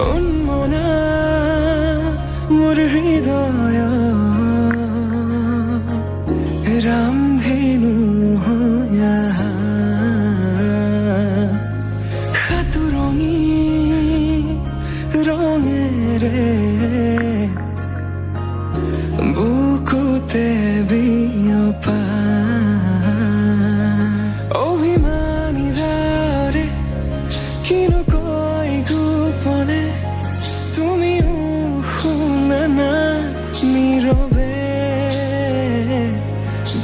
অনমনা মোর হৃদয় রামধেনু হইয়া সাতুরঙি রঙেরে বুকুতে বিয়পা অভিমানী রে কিনো কই গোপনে তুমিও শুনা না নীরবে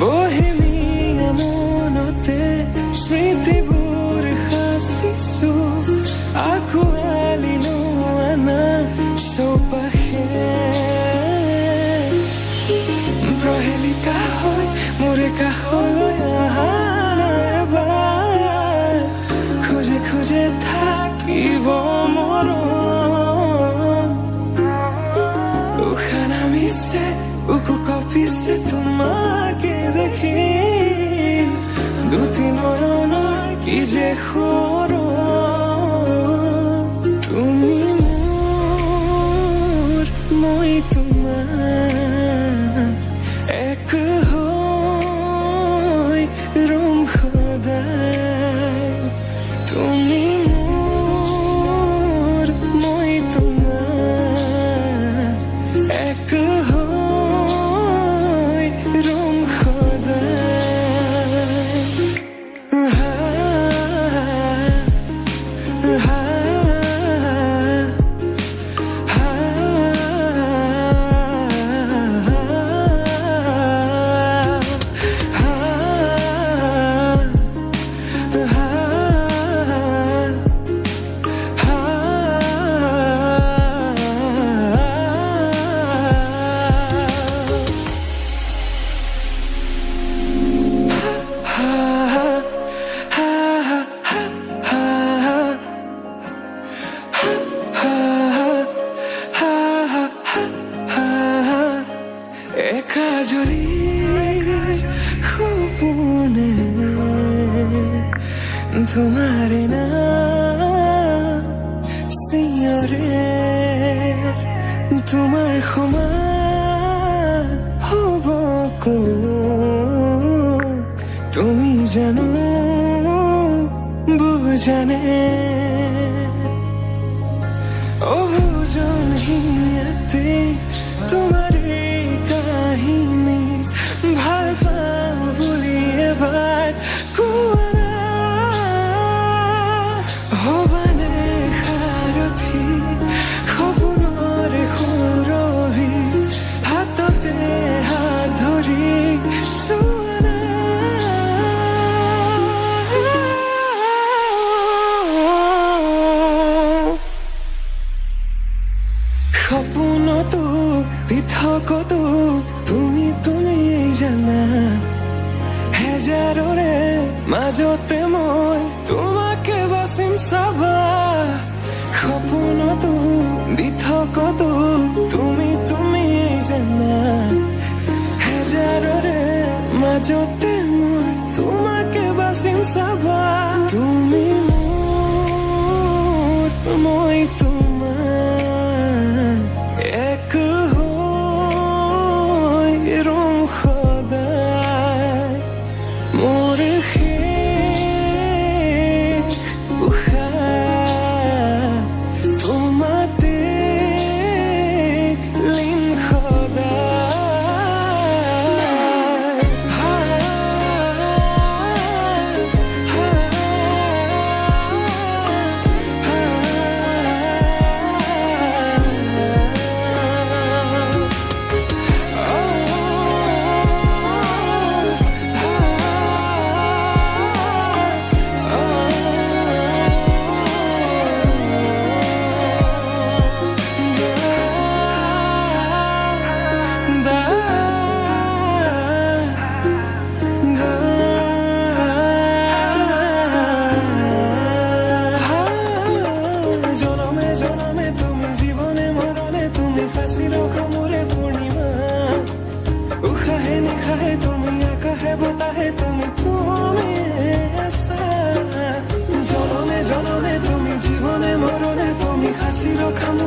বহেমিয়া মনতে স্মৃতিবোৰ সাঁচিছো আঁকোৱালি লোৱা চৌপাশে প্ৰহেলিকা হৈ মোৰে কাষলৈ অহা এবাৰ খোজে খোজে থাকিব মৰম উশাহ নামিছে বুকু কঁপিছে তোমাকে দেখি দুটি নয়নৰ কি যে সৰম তুমি মোৰ মই তোমাৰ এক হৈ ৰম সদায় তুমি মোৰ মই তোমাৰ এক হৈ ৰম সদায় একাজলি সপোনে তোমার নাম সিঁয়ৰে তোমাৰ সমান হ'ব তুমি জানো বুজানে অবুজন হিয়াতে তোমাৰ কাহিনী ভাল পাওঁ বুলি এবাৰ কোৱা না হবানে সাৰথি সপোনৰ সুৰভি হাততে হাত ধৰি চোৱা না সপোনতো পৃথকতো তুমি জানা হেজাৰৰে মাজতে মই তোমাকে বাচিম চাবা সপোনতো পৃথকতো তুমি জানা হেজাৰৰে মাজতে মই তোমাকে বাচিম চাবা তুমি মোৰ মই তোমাৰ এক হৈ ৰম সদায় মোৰ শেষ উশাহ তোমাতে লীন সদায় দেবতা হে তুমি তুমি জনমে জনমে তুমি জীবনে মরণে তুমি হাসির খাম